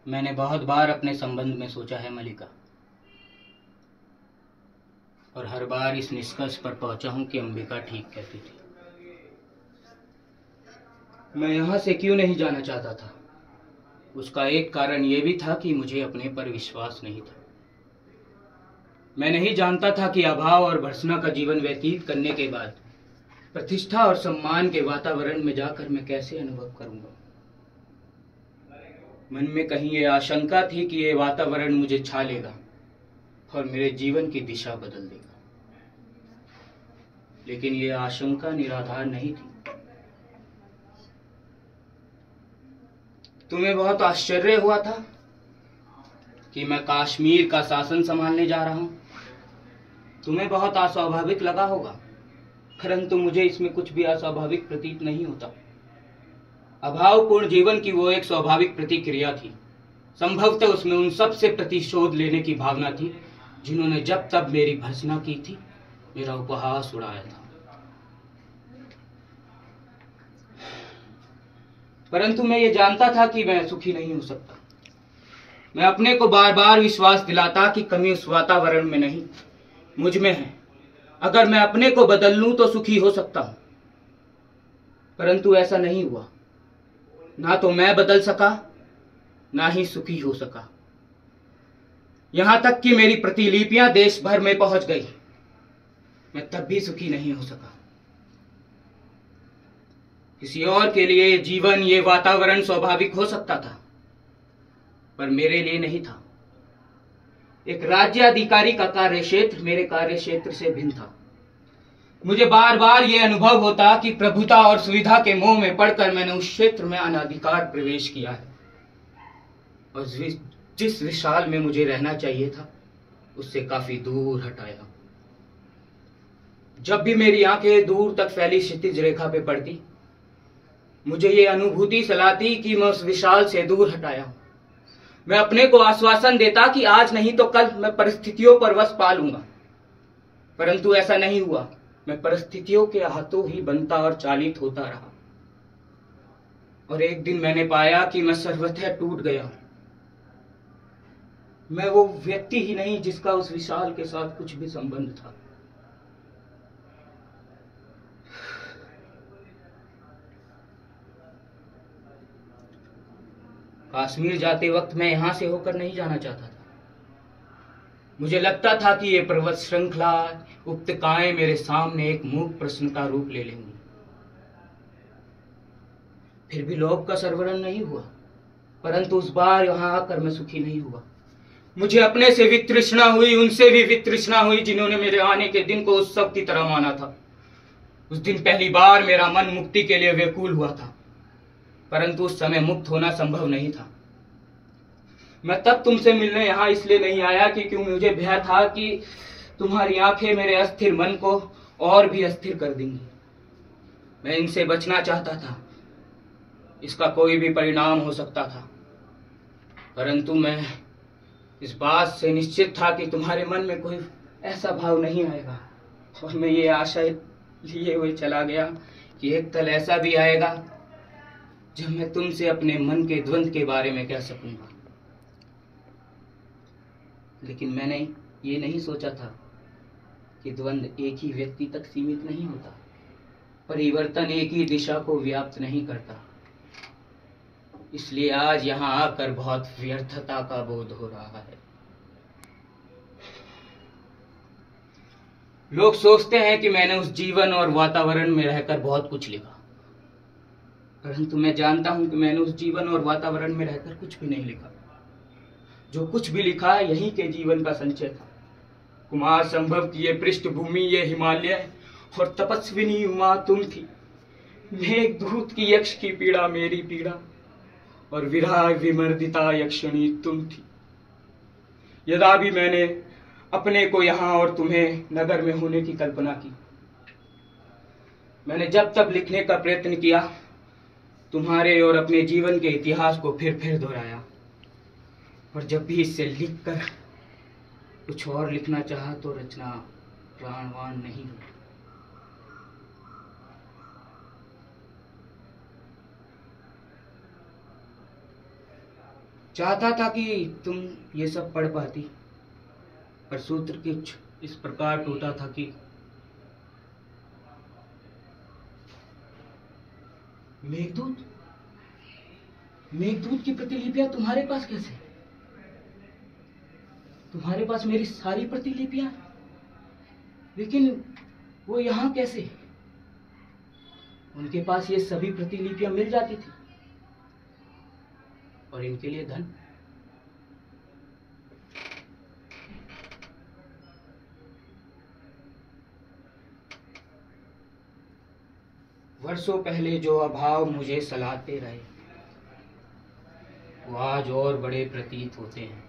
मैंने बहुत बार अपने संबंध में सोचा है मलिका, और हर बार इस निष्कर्ष पर पहुंचा हूं कि अंबिका ठीक कहती थी। मैं यहां से क्यों नहीं जाना चाहता था, उसका एक कारण यह भी था कि मुझे अपने पर विश्वास नहीं था। मैं नहीं जानता था कि अभाव और भर्त्सना का जीवन व्यतीत करने के बाद प्रतिष्ठा और सम्मान के वातावरण में जाकर मैं कैसे अनुभव करूंगा। मन में कहीं ये आशंका थी कि ये वातावरण मुझे छा लेगा और मेरे जीवन की दिशा बदल देगा, लेकिन ये आशंका निराधार नहीं थी। तुम्हें बहुत आश्चर्य हुआ था कि मैं कश्मीर का शासन संभालने जा रहा हूं। तुम्हें बहुत अस्वाभाविक लगा होगा, परंतु मुझे इसमें कुछ भी अस्वाभाविक प्रतीत नहीं होता। अभावपूर्ण जीवन की वो एक स्वाभाविक प्रतिक्रिया थी। संभवतः उसमें उन सब से प्रतिशोध लेने की भावना थी जिन्होंने जब तब मेरी भर्त्सना की थी, मेरा उपहास उड़ाया था। परंतु मैं ये जानता था कि मैं सुखी नहीं हो सकता। मैं अपने को बार बार विश्वास दिलाता कि कमी उस वातावरण में नहीं, मुझ में है। अगर मैं अपने को बदल लूं तो सुखी हो सकता हूं, परंतु ऐसा नहीं हुआ। ना तो मैं बदल सका, ना ही सुखी हो सका। यहां तक कि मेरी प्रतिलिपियां देश भर में पहुंच गई, मैं तब भी सुखी नहीं हो सका। किसी और के लिए ये जीवन, ये वातावरण स्वाभाविक हो सकता था, पर मेरे लिए नहीं था। एक राज्य अधिकारी का कार्यक्षेत्र मेरे कार्यक्षेत्र से भिन्न था। मुझे बार बार यह अनुभव होता कि प्रभुता और सुविधा के मोह में पड़कर मैंने उस क्षेत्र में अनाधिकार प्रवेश किया है, और जिस विशाल में मुझे रहना चाहिए था उससे काफी दूर हटाया। जब भी मेरी आंखें दूर तक फैली क्षितिज रेखा पे पड़ती, मुझे ये अनुभूति सलाती कि मैं उस विशाल से दूर हटाया हूं। मैं अपने को आश्वासन देता कि आज नहीं तो कल मैं परिस्थितियों पर वश पा लूंगा, परंतु ऐसा नहीं हुआ। मैं परिस्थितियों के हाथों ही बनता और चालित होता रहा, और एक दिन मैंने पाया कि मैं सर्वतः टूट गया हूं। मैं वो व्यक्ति ही नहीं जिसका उस विशाल के साथ कुछ भी संबंध था। कश्मीर जाते वक्त मैं यहां से होकर नहीं जाना चाहता था। मुझे लगता था कि ये पर्वत श्रृंखला, उपत्यकाएं मेरे सामने एक मूक प्रश्न का रूप ले लेंगी। फिर भी लोभ का सर्वरण नहीं हुआ, परंतु उस बार यहां आकर मैं सुखी नहीं हुआ। मुझे अपने से वितृष्णा हुई, उनसे भी वितृष्णा हुई जिन्होंने मेरे आने के दिन को उत्सव की तरह माना था। उस दिन पहली बार मेरा मन मुक्ति के लिए व्याकुल हुआ था, परंतु उस समय मुक्त होना संभव नहीं था। मैं तब तुमसे मिलने यहां इसलिए नहीं आया कि क्यों मुझे भय था कि तुम्हारी आंखें मेरे अस्थिर मन को और भी अस्थिर कर देंगी। मैं इनसे बचना चाहता था, इसका कोई भी परिणाम हो सकता था, परंतु मैं इस बात से निश्चित था कि तुम्हारे मन में कोई ऐसा भाव नहीं आएगा। और मैं ये आशा लिए हुए चला गया कि एक कल ऐसा भी आएगा जब मैं तुमसे अपने मन के द्वंद्व के बारे में कह सकूंगा। लेकिन मैंने ये नहीं सोचा था कि द्वंद्व एक ही व्यक्ति तक सीमित नहीं होता, परिवर्तन एक ही दिशा को व्याप्त नहीं करता। इसलिए आज यहां आकर बहुत व्यर्थता का बोध हो रहा है। लोग सोचते हैं कि मैंने उस जीवन और वातावरण में रहकर बहुत कुछ लिखा, परंतु मैं जानता हूं कि मैंने उस जीवन और वातावरण में रहकर कुछ भी नहीं लिखा। जो कुछ भी लिखा यहीं के जीवन का संचय था। कुमार संभव की ये पृष्ठभूमि, ये हिमालय और तपस्विनी उमा तुम थी। मेघदूत की यक्ष की पीड़ा मेरी पीड़ा, और विराग विमर्दिता यक्षिणी तुम थी। यदा भी मैंने अपने को यहां और तुम्हें नगर में होने की कल्पना की, मैंने जब तब लिखने का प्रयत्न किया, तुम्हारे और अपने जीवन के इतिहास को फिर दोहराया, और जब भी इससे लिखकर कुछ और लिखना चाहा तो रचना प्राणवान नहीं हुई। चाहता था कि तुम ये सब पढ़ पाती, पर सूत्र कुछ इस प्रकार टूटा था कि मेघदूत मेघदूत की प्रतिलिपियां तुम्हारे पास कैसे? तुम्हारे पास मेरी सारी प्रतिलिपियां, लेकिन वो यहां कैसे? उनके पास ये सभी प्रतिलिपियां मिल जाती थी, और इनके लिए धन। वर्षों पहले जो अभाव मुझे सलाते रहे, वो आज और बड़े प्रतीत होते हैं।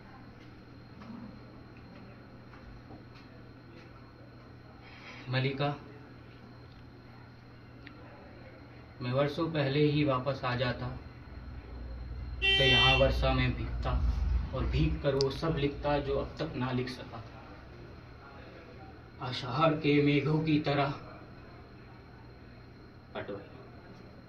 मलिका, मैं वर्षों पहले ही वापस आ जाता तो यहाँ वर्षा में भीगता और भीग कर वो सब लिखता जो अब तक ना लिख सका था। आषाढ़ के मेघों की तरह